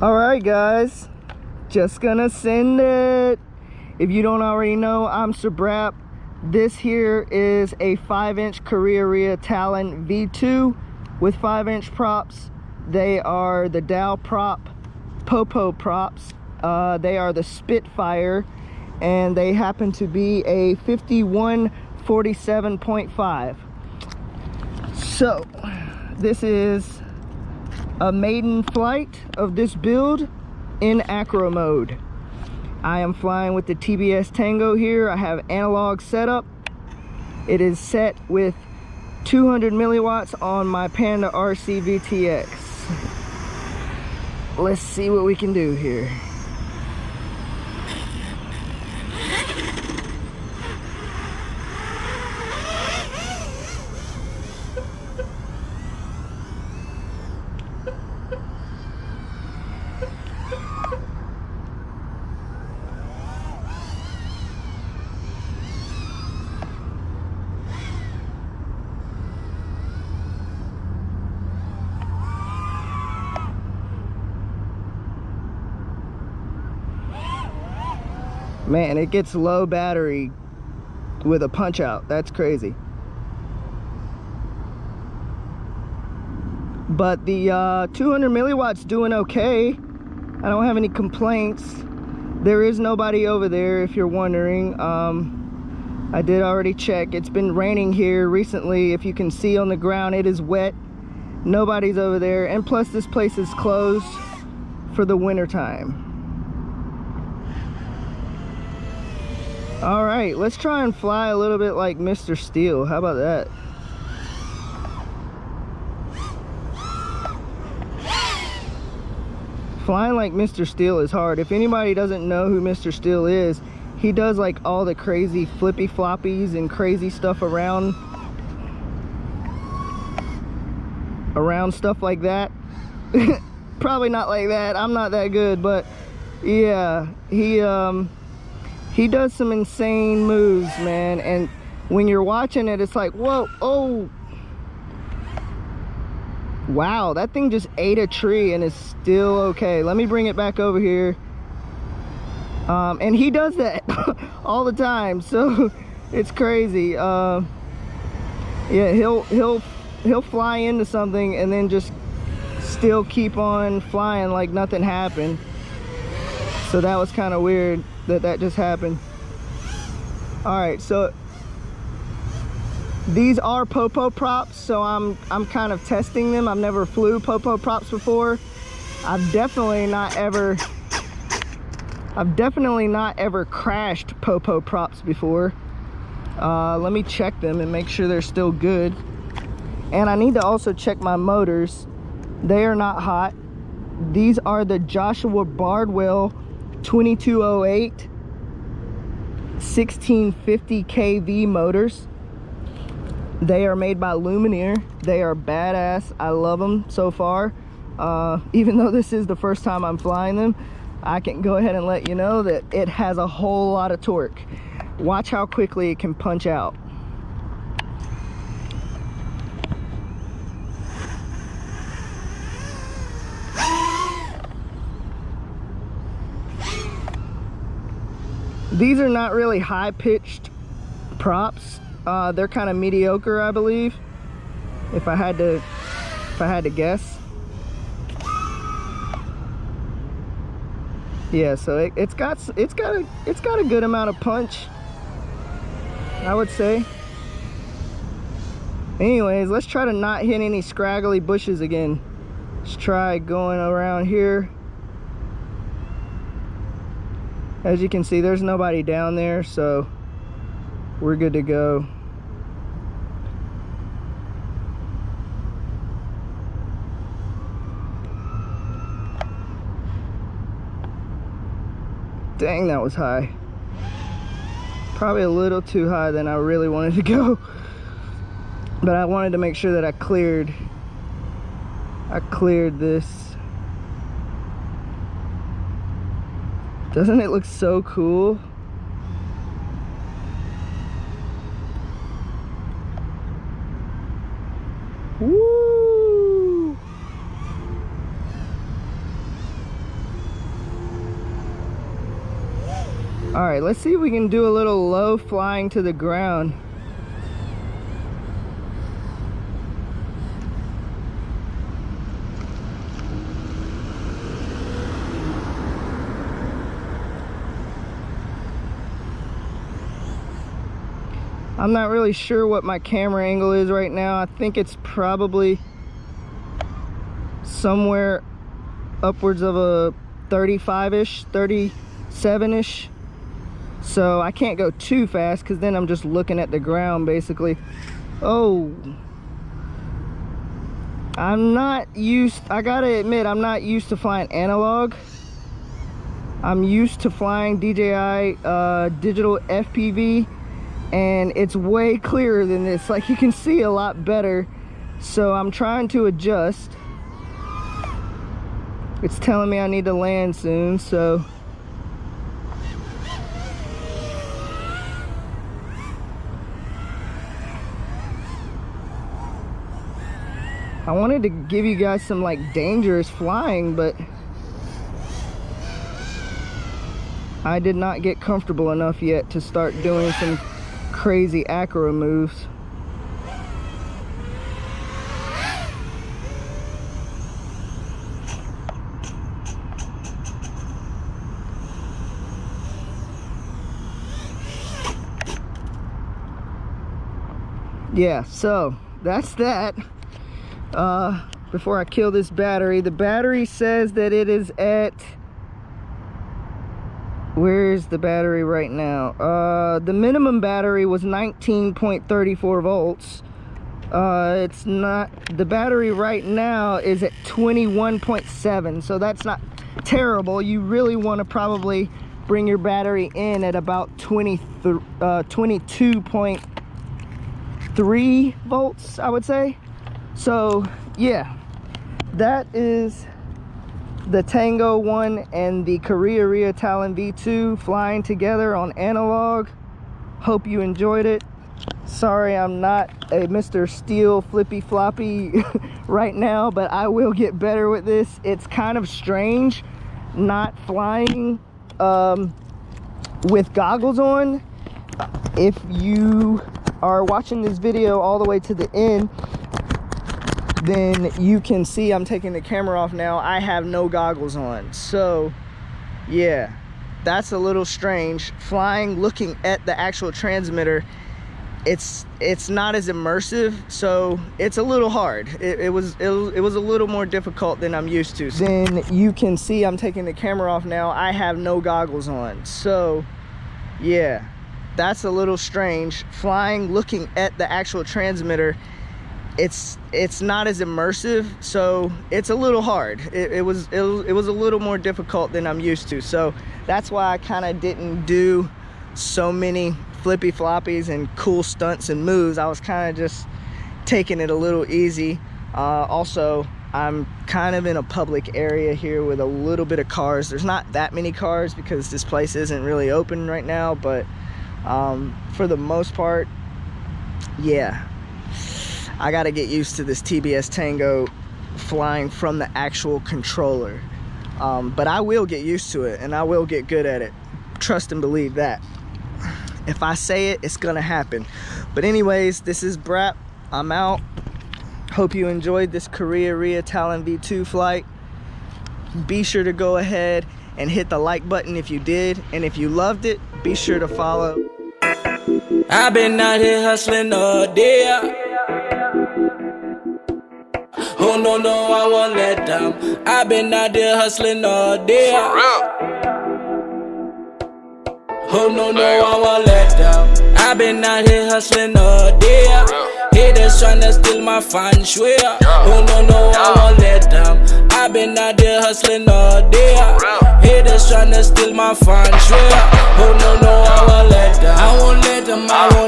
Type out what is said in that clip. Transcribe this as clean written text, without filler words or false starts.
All right, guys, just gonna send it. If you don't already know, I'm Sabrap. This here is a 5-inch Korea Talon V2 with 5-inch props. They are the Dow prop, Popo props. They are the Spitfire, and they happen to be a 51-47.5. So this is a maiden flight of this build in acro mode. I am flying with the TBS Tango here. I have analog setup. It is set with 200 milliwatts on my Panda RC VTX. Let's see what we can do here. Man, it gets low battery with a punch out. That's crazy. But the 200 milliwatts doing okay. I don't have any complaints. There is nobody over there, if you're wondering. I did already check. It's been raining here recently. If you can see on the ground, it is wet. Nobody's over there. And plus, this place is closed for the winter time. All right, let's try and fly a little bit like Mr. Steel. How about that? Flying like Mr. Steel is hard. If anybody doesn't know who Mr. Steel is, he does like all the crazy flippy floppies and crazy stuff around stuff like that. Probably not like that. I'm not that good, but yeah, he does some insane moves, man. And when you're watching it, it's like, whoa, oh, wow, that thing just ate a tree and is still okay. Let me bring it back over here. And he does that all the time, so it's crazy. Yeah, he'll fly into something and then just still keep on flying like nothing happened. So that was kind of weird that just happened. All right, so these are Popo props, so I'm kind of testing them. I've never flew Popo props before. I've definitely not ever crashed Popo props before. Let me check them and make sure they're still good. And I need to also check my motors. They are not hot. These are the Joshua Bardwell 2208 1650 kV motors. They are made by Lumineer. They are badass. I love them so far. Even though this is the first time I'm flying them, I can go ahead and let you know that it has a whole lot of torque. Watch how quickly it can punch out. These are not really high-pitched props. They're kind of mediocre, I believe, if I had to guess. Yeah, so it's got a good amount of punch, I would say. Anyways, let's try to not hit any scraggly bushes again. Let's try going around here. As you can see, there's nobody down there, so we're good to go. Dang, that was high. Probably a little too high than I really wanted to go. But I wanted to make sure that I cleared this. Doesn't it look so cool? Woo! All right, let's see if we can do a little low flying to the ground. I'm not really sure what my camera angle is right now. I think it's probably somewhere upwards of a 35-ish, 37-ish. So I can't go too fast because then I'm just looking at the ground basically. Oh, I gotta admit, I'm not used to flying analog. I'm used to flying DJI digital FPV, and it's way clearer than this. Like, you can see a lot better, so I'm trying to adjust. It's telling me I need to land soon, so I wanted to give you guys some like dangerous flying, but I did not get comfortable enough yet to start doing some crazy acro moves. Yeah, so that's that. Before I kill this battery, the battery says that it is at, where's the battery right now? The minimum battery was 19.34 volts. It's not, the battery right now is at 21.7, so that's not terrible. You really want to probably bring your battery in at about 22.3 volts, I would say. So yeah, that is the Tango 1 and the FPVDRONE Talon V2 flying together on analog. Hope you enjoyed it. Sorry I'm not a Mr. Steel flippy floppy right now, but I will get better with this. It's kind of strange not flying with goggles on. If you are watching this video all the way to the end, then you can see I'm taking the camera off now. I have no goggles on. So yeah, that's a little strange. Flying, looking at the actual transmitter, it's not as immersive, so it's a little hard. It was a little more difficult than I'm used to. Then you can see I'm taking the camera off now. I have no goggles on. So yeah, that's a little strange. Flying, looking at the actual transmitter, it's not as immersive, so it's a little hard. It was a little more difficult than I'm used to, so that's why I kind of didn't do so many flippy floppies and cool stunts and moves. I was kind of just taking it a little easy. Also, I'm kind of in a public area here with a little bit of cars. There's not that many cars because this place isn't really open right now, but for the most part, yeah, I gotta get used to this TBS Tango flying from the actual controller. But I will get used to it and I will get good at it. Trust and believe that. If I say it, it's gonna happen. But anyways, this is Brap. I'm out. Hope you enjoyed this FPVDRONE Talon V2 flight. Be sure to go ahead and hit the like button if you did. And if you loved it, be sure to follow. I've been out here hustling all day. Oh no, no, I won't let down. I've been out there hustling all day. Oh no, no, I won't let down. I've been out here hustling all day. Haters tryna steal my fun swear. Oh no, no, I won't let down. I've been out there hustling all day. Haters tryna steal my fun swear. Oh no, no, I won't let down. I won't let them, I won't